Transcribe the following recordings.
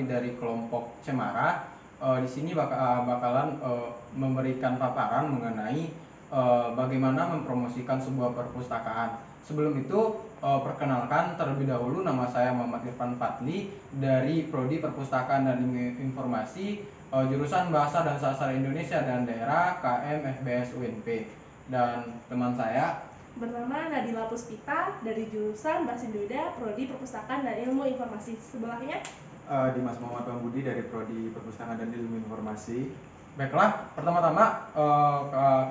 dari kelompok Cemara. Di sini bakalan memberikan paparan mengenai bagaimana mempromosikan sebuah perpustakaan. Sebelum itu, perkenalkan terlebih dahulu, nama saya Muhammad Irfan Fadli dari Prodi Perpustakaan dan Informasi, jurusan Bahasa dan Sastra Indonesia dan Daerah KM FBS UNP. Dan teman saya bernama Nadila Puspita dari jurusan Bahasa Indonesia Prodi Perpustakaan dan Ilmu Informasi. Sebelahnya Dimas Muhammad Pambudi dari Prodi Perpustakaan dan Ilmu Informasi. Baiklah, pertama-tama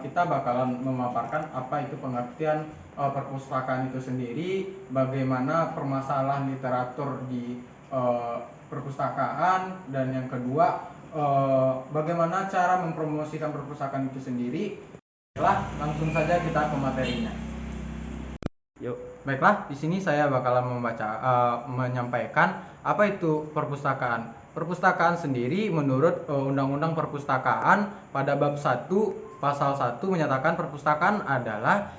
kita bakalan memaparkan apa itu pengertian perpustakaan itu sendiri, bagaimana permasalahan literatur di perpustakaan, dan yang kedua bagaimana cara mempromosikan perpustakaan itu sendiri. Baiklah, langsung saja kita ke materinya. Yuk. Baiklah, di sini saya bakalan menyampaikan apa itu perpustakaan. Perpustakaan sendiri menurut Undang-Undang Perpustakaan pada bab 1 pasal 1 menyatakan perpustakaan adalah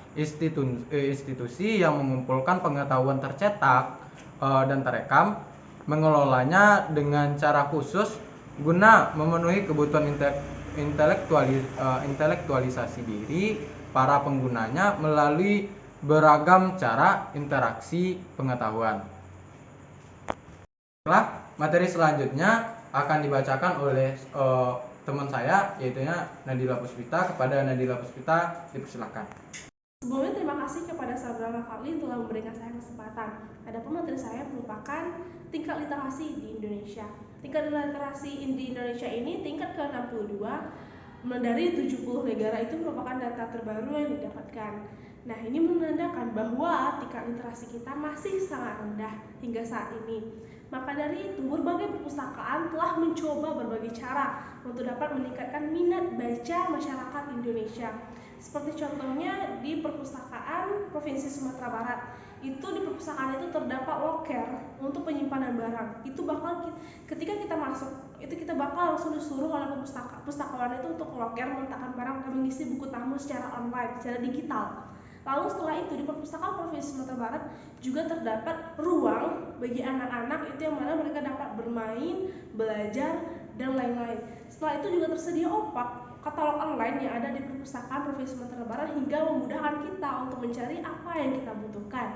institusi yang mengumpulkan pengetahuan tercetak dan terekam, mengelolanya dengan cara khusus guna memenuhi kebutuhan intelektualisasi diri para penggunanya melalui beragam cara interaksi pengetahuan. Setelah materi selanjutnya akan dibacakan oleh teman saya, yaitu Nadila Puspita. Kepada Nadila Puspita, dipersilakan. Sebelumnya terima kasih kepada saudara Fadli telah memberikan saya kesempatan. Adapun materi saya merupakan tingkat literasi di Indonesia. Tingkat literasi di Indonesia ini tingkat ke-62 dari 70 negara, itu merupakan data terbaru yang didapatkan. Nah, ini menandakan bahwa tingkat literasi kita masih sangat rendah hingga saat ini. Maka dari itu, berbagai perpustakaan telah mencoba berbagai cara untuk dapat meningkatkan minat baca masyarakat Indonesia. Seperti contohnya di perpustakaan Provinsi Sumatera Barat, itu di perpustakaan itu terdapat loker untuk penyimpanan barang. Itu bakal ketika kita masuk, itu kita bakal langsung disuruh oleh pustakawan itu untuk loker meletakkan barang dan mengisi buku tamu secara online, secara digital. Lalu setelah itu di perpustakaan Provinsi Sumatera Barat juga terdapat ruang bagi anak-anak, itu yang mana mereka dapat bermain, belajar, dan lain-lain. Setelah itu juga tersedia OPAK, katalog online yang ada di perpustakaan Provinsi Sumatera Barat, hingga memudahkan kita untuk mencari apa yang kita butuhkan.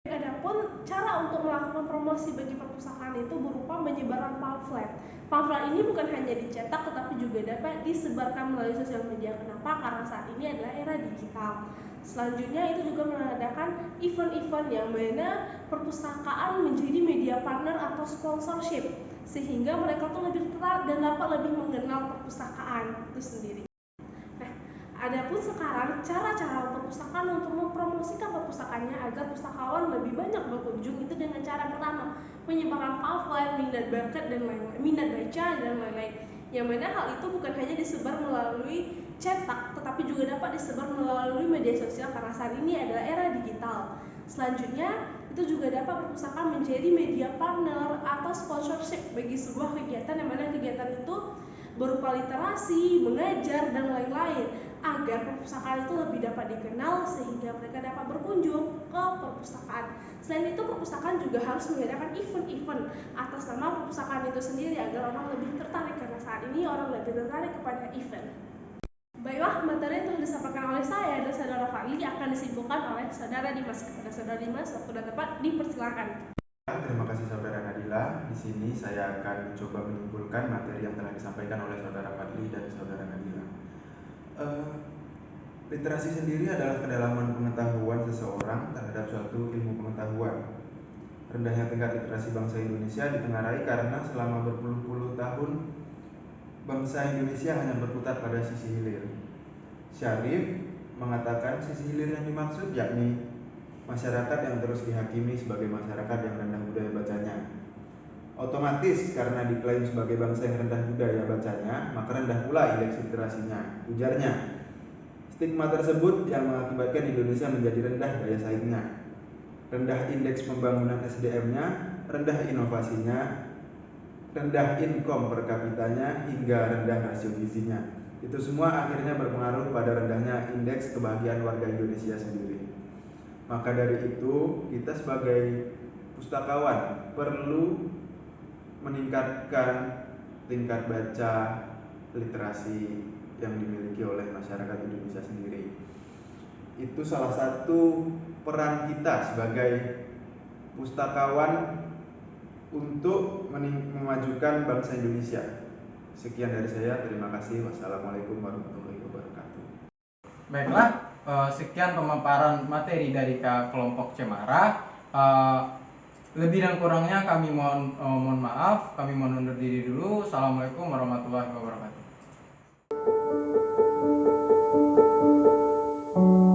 Adapun cara untuk melakukan promosi bagi perpustakaan itu berupa menyebarkan pamflet. Pamflet ini bukan hanya dicetak tetapi juga dapat disebarkan melalui sosial media. Kenapa? Karena saat ini adalah era digital. Selanjutnya itu juga mengadakan event-event yang mana perpustakaan menjadi media partner atau sponsorship, sehingga mereka tuh lebih tertarik dan dapat lebih mengenal perpustakaan itu sendiri. Nah, adapun sekarang cara-cara perpustakaan untuk mempromosikan perpustakaannya agar pustakawan lebih banyak berkunjung, itu dengan cara pertama menyebarkan pamflet, minat baca dan lain-lain. Yang mana hal itu bukan hanya disebar melalui cetak, tetapi juga dapat disebar melalui media sosial karena saat ini adalah era digital. Selanjutnya, itu juga dapat perpustakaan menjadi media partner atau sponsorship bagi sebuah kegiatan, yang mana kegiatan itu berupa literasi, mengajar, dan lain-lain, agar perpustakaan itu lebih dapat dikenal sehingga mereka dapat berkunjung ke perpustakaan. Selain itu, perpustakaan juga harus mengadakan event-event atas nama perpustakaan itu sendiri agar orang lebih tertarik, karena saat ini orang lebih tertarik kepada event. Baiklah, materi yang telah disampaikan oleh saya dan saudara Fadli akan disimpulkan oleh saudara Dimas. Kepada saudara Dimas, waktu dan tempat dipersilakan. Terima kasih saudara Nadila. Di sini saya akan coba menyimpulkan materi yang telah disampaikan oleh saudara Fadli dan saudara Nadila. Literasi sendiri adalah kedalaman pengetahuan seseorang terhadap suatu ilmu pengetahuan. Rendahnya tingkat literasi bangsa Indonesia ditengarai karena selama berpuluh-puluh tahun bangsa Indonesia hanya berkutat pada sisi hilir. Syarif mengatakan sisi hilir yang dimaksud yakni masyarakat yang terus dihakimi sebagai masyarakat yang rendah budaya bacanya. Otomatis karena diklaim sebagai bangsa yang rendah budaya bacanya, maka rendah pula indeks literasinya, ujarnya. Stigma tersebut yang mengakibatkan Indonesia menjadi rendah daya saingnya, rendah indeks pembangunan SDM-nya, rendah inovasinya, rendah income per kapitanya, hingga rendah rasio gizinya. Itu semua akhirnya berpengaruh pada rendahnya indeks kebahagiaan warga Indonesia sendiri. Maka dari itu, kita sebagai pustakawan perlu meningkatkan tingkat baca literasi yang dimiliki oleh masyarakat Indonesia sendiri. Itu salah satu peran kita sebagai pustakawan untuk memajukan bangsa Indonesia. Sekian dari saya, terima kasih. Wassalamualaikum warahmatullahi wabarakatuh. Baiklah, sekian pemaparan materi dari kelompok Cemara. Lebih dan kurangnya kami mohon maaf, kami mohon undur diri dulu. Assalamualaikum warahmatullahi wabarakatuh.